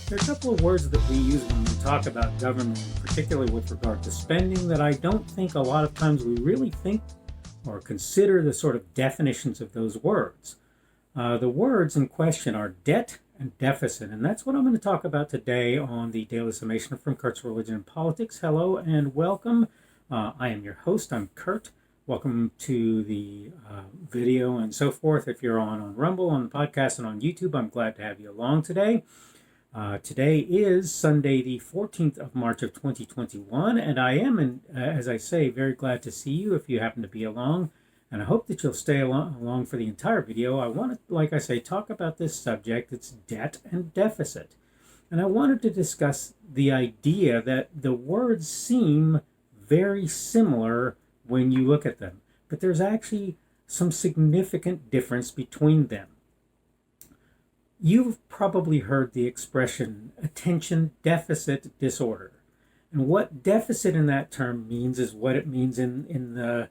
There are a couple of words that we use when we talk about government, particularly with regard to spending, that I don't think a lot of times we really think or consider the sort of definitions of those words. The words in question are debt and deficit, and that's what I'm going to talk about today on the Daily Summation from Kurt's Religion and Politics. Hello and welcome. I am your host. I'm Kurt. Welcome to the video and so forth. If you're on Rumble, on the podcast, and on YouTube, I'm glad to have you along today. Today is Sunday, the 14th of March of 2021, and I am, as I say, very glad to see you if you happen to be along, and I hope that you'll stay along for the entire video. I want to, like I say, talk about this subject. It's debt and deficit, and I wanted to discuss the idea that the words seem very similar when you look at them, but there's actually some significant difference between them. You've probably heard the expression attention deficit disorder. And what deficit in that term means is what it means in the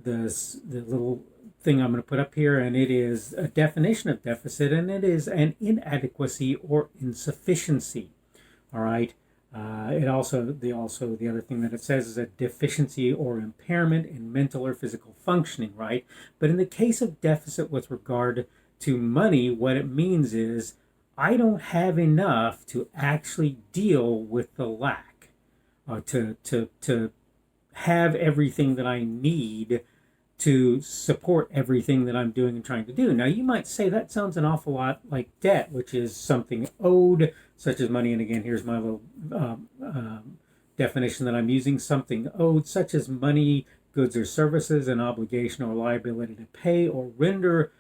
little thing I'm going to put up here. And it is a definition of deficit, and it is an inadequacy or insufficiency. All right. The other thing that it says is a deficiency or impairment in mental or physical functioning, right? But in the case of deficit with regard to money, what it means is I don't have enough to actually deal with the lack, to have everything that I need to support everything that I'm doing and trying to do. Now, you might say that sounds an awful lot like debt, which is something owed, such as money. And again, here's my little definition that I'm using. Something owed, such as money, goods or services, an obligation or liability to pay or render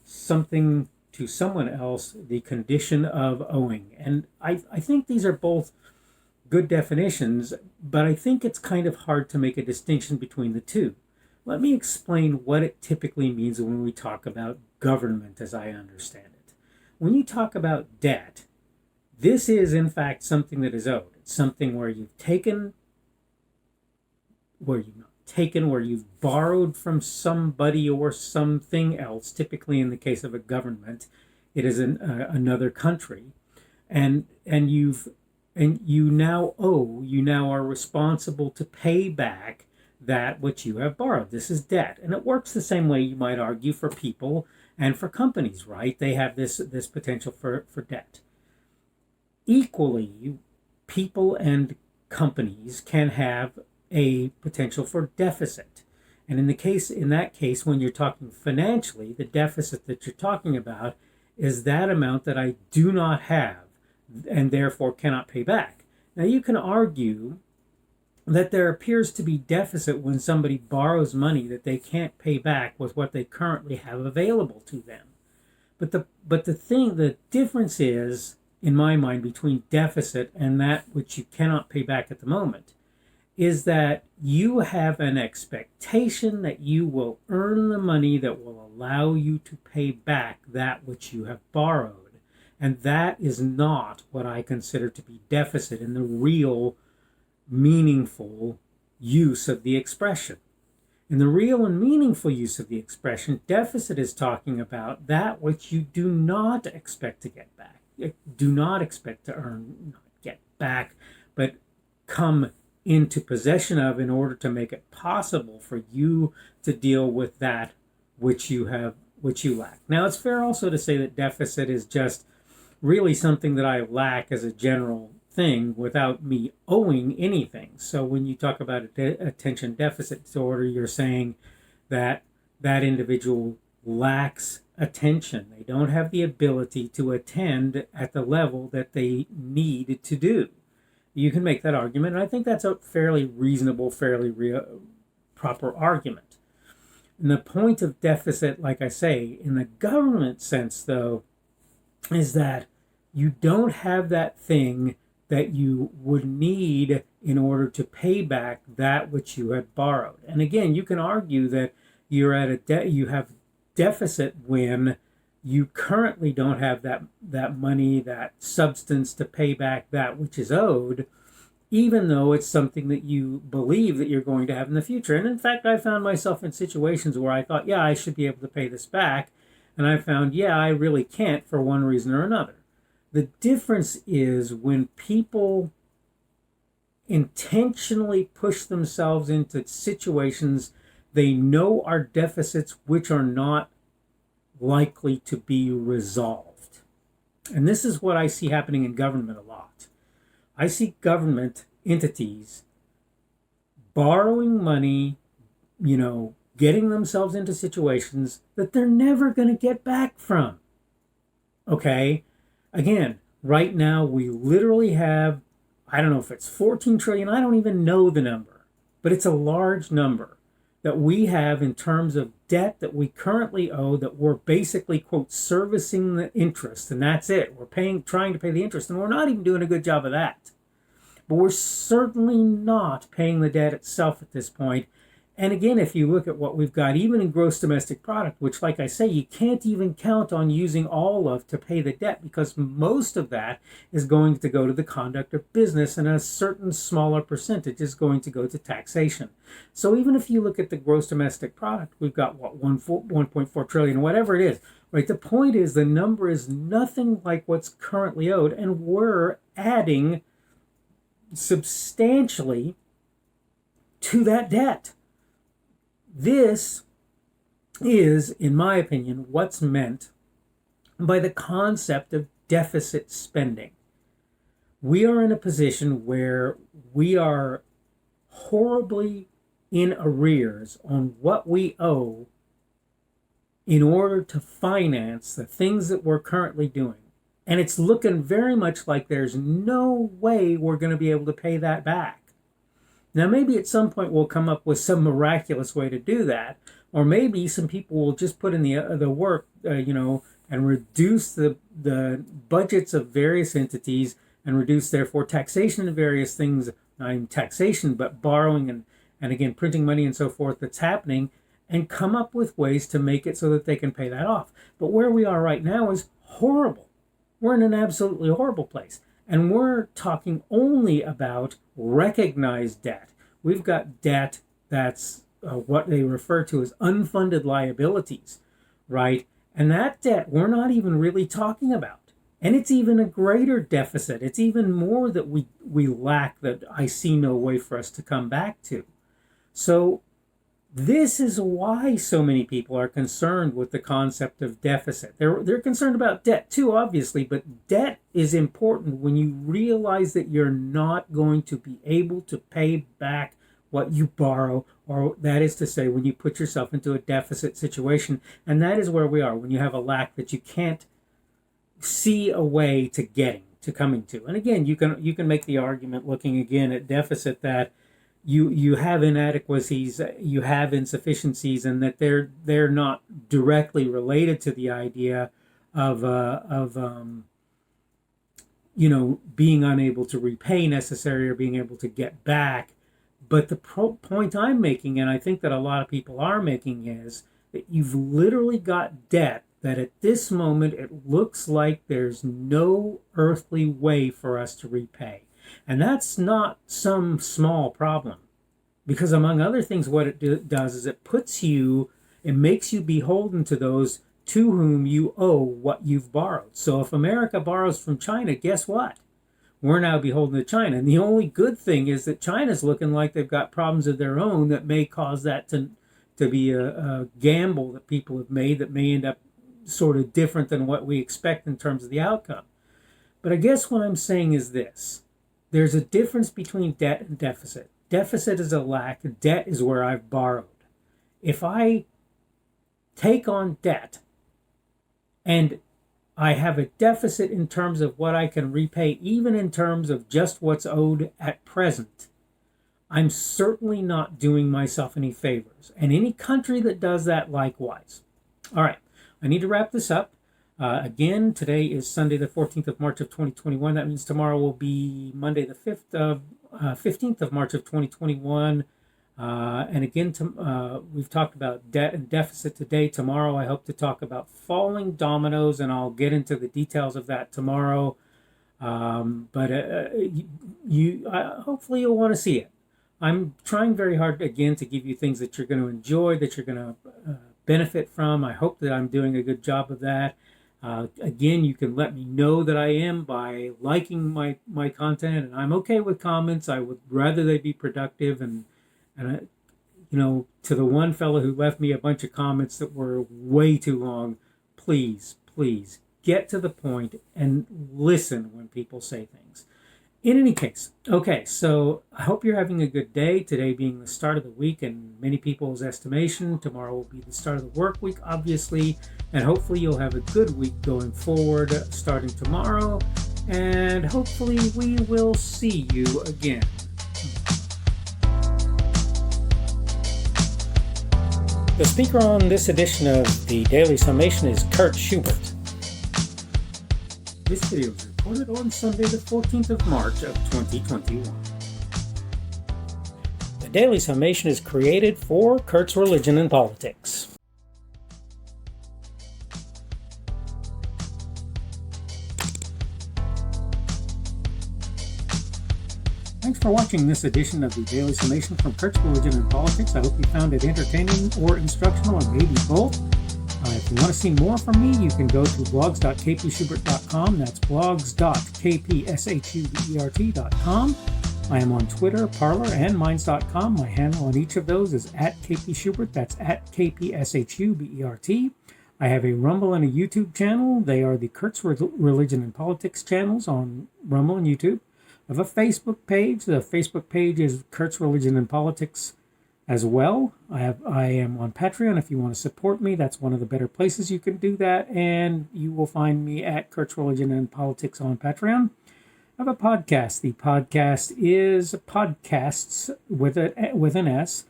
something to someone else, the condition of owing. And I think these are both good definitions, but I think it's kind of hard to make a distinction between the two. Let me explain what it typically means when we talk about government as I understand it. When you talk about debt, this is in fact something that is owed. It's something where you've borrowed from somebody or something else. Typically, in the case of a government, it is another country, and you now are responsible to pay back that which you have borrowed. This is debt, and it works the same way, you might argue, for people and for companies, right? They have this potential for debt. Equally, people and companies can have a potential for deficit. And in that case, when you're talking financially, the deficit that you're talking about is that amount that I do not have and therefore cannot pay back. Now, you can argue that there appears to be deficit when somebody borrows money that they can't pay back with what they currently have available to them. But the difference is, in my mind, between deficit and that which you cannot pay back at the moment is that you have an expectation that you will earn the money that will allow you to pay back that which you have borrowed. And that is not what I consider to be deficit in the real, meaningful use of the expression. In the real and meaningful use of the expression, deficit is talking about that which you do not expect to get back. You do not expect to earn, not get back, but come into possession of in order to make it possible for you to deal with that which you lack. Now, it's fair also to say that deficit is just really something that I lack as a general thing without me owing anything. So when you talk about attention deficit disorder, you're saying that that individual lacks attention. They don't have the ability to attend at the level that they need to do. You can make that argument, and I think that's a fairly reasonable, proper argument. And the point of deficit, like I say, in the government sense, though, is that you don't have that thing that you would need in order to pay back that which you had borrowed. And again, you can argue that you're at you have deficit when you currently don't have that money, that substance to pay back that which is owed, even though it's something that you believe that you're going to have in the future. And in fact, I found myself in situations where I thought, yeah, I should be able to pay this back. And I found, yeah, I really can't for one reason or another. The difference is when people intentionally push themselves into situations they know are deficits which are not likely to be resolved. And this is what I see happening in government a lot. I see government entities borrowing money, getting themselves into situations that they're never going to get back from. Okay? Again, right now we literally have, I don't know if it's 14 trillion, I don't even know the number, but it's a large number that we have in terms of debt that we currently owe, that we're basically, quote, servicing the interest, and that's it. We're trying to pay the interest, and we're not even doing a good job of that. But we're certainly not paying the debt itself at this point. And again, if you look at what we've got, even in gross domestic product, which, like I say, you can't even count on using all of to pay the debt, because most of that is going to go to the conduct of business, and a certain smaller percentage is going to go to taxation. So even if you look at the gross domestic product, we've got, 1.4 trillion, whatever it is, right? The point is the number is nothing like what's currently owed, and we're adding substantially to that debt. This is, in my opinion, what's meant by the concept of deficit spending. We are in a position where we are horribly in arrears on what we owe in order to finance the things that we're currently doing. And it's looking very much like there's no way we're going to be able to pay that back. Now, maybe at some point we'll come up with some miraculous way to do that, or maybe some people will just put in the work, and reduce the budgets of various entities, and reduce, therefore, taxation of various things, not even taxation, but borrowing and again, printing money and so forth that's happening, and come up with ways to make it so that they can pay that off. But where we are right now is horrible. We're in an absolutely horrible place. And we're talking only about recognized debt. We've got debt that's what they refer to as unfunded liabilities, right? And that debt we're not even really talking about. And it's even a greater deficit. It's even more that we lack, that I see no way for us to come back to. So this is why so many people are concerned with the concept of deficit. They're concerned about debt too, obviously, but debt is important when you realize that you're not going to be able to pay back what you borrow, or that is to say, when you put yourself into a deficit situation. And that is where we are, when you have a lack that you can't see a way to coming to. And again, you can make the argument, looking again at deficit, that you have inadequacies, you have insufficiencies, and that they're not directly related to the idea of being unable to repay necessary or being able to get back. But the point I'm making, and I think that a lot of people are making, is that you've literally got debt that at this moment it looks like there's no earthly way for us to repay. And that's not some small problem, because among other things, what it does is it makes you beholden to those to whom you owe what you've borrowed. So if America borrows from China, guess what? We're now beholden to China. And the only good thing is that China's looking like they've got problems of their own that may cause that to be a gamble that people have made that may end up sort of different than what we expect in terms of the outcome. But I guess what I'm saying is this. There's a difference between debt and deficit. Deficit is a lack. Debt is where I've borrowed. If I take on debt and I have a deficit in terms of what I can repay, even in terms of just what's owed at present, I'm certainly not doing myself any favors. And any country that does that, likewise. All right, I need to wrap this up. Again, today is Sunday, the 14th of March of 2021. That means tomorrow will be Monday, the 15th of March of 2021. And again, we've talked about debt and deficit today. Tomorrow, I hope to talk about falling dominoes, and I'll get into the details of that tomorrow. But hopefully you'll want to see it. I'm trying very hard, again, to give you things that you're going to enjoy, that you're going to benefit from. I hope that I'm doing a good job of that. Again, you can let me know that I am by liking my content, and I'm okay with comments. I would rather they be productive. And to the one fellow who left me a bunch of comments that were way too long, please get to the point and listen when people say things. In any case, okay, so I hope you're having a good day. Today being the start of the week in many people's estimation. Tomorrow will be the start of the work week, obviously, and hopefully you'll have a good week going forward starting tomorrow, and hopefully we will see you again. The speaker on this edition of the Daily Summation is Kurt Schubert. This video is recorded on Sunday the 14th of March of 2021. The Daily Summation is created for Kurt's Religion and Politics. Thanks for watching this edition of the Daily Summation from Kurt's Religion and Politics. I hope you found it entertaining or instructional, or maybe both. If you want to see more from me, you can go to blogs.kpschubert.com. That's blogs.kpschubert.com. I am on Twitter, Parler, and Minds.com. My handle on each of those is @kpschubert. That's @kpschubert. I have a Rumble and a YouTube channel. They are the Kurt's Religion and Politics channels on Rumble and YouTube. I have a Facebook page. The Facebook page is Kurt's Religion and Politics as well. I am on Patreon. If you want to support me, that's one of the better places you can do that. And you will find me at Kurt's Religion and Politics on Patreon. I have a podcast. The podcast is podcasts with an S.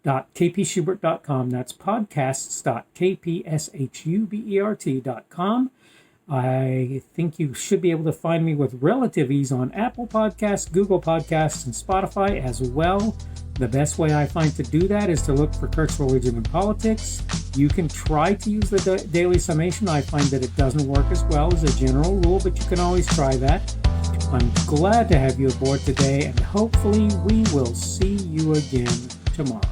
.kpschubert.com. That's podcasts.kpschubert.com. I think you should be able to find me with relative ease on Apple Podcasts, Google Podcasts, and Spotify as well. The best way I find to do that is to look for Kurt's Religion and Politics. You can try to use the Daily Summation. I find that it doesn't work as well as a general rule, but you can always try that. I'm glad to have you aboard today, and hopefully we will see you again tomorrow.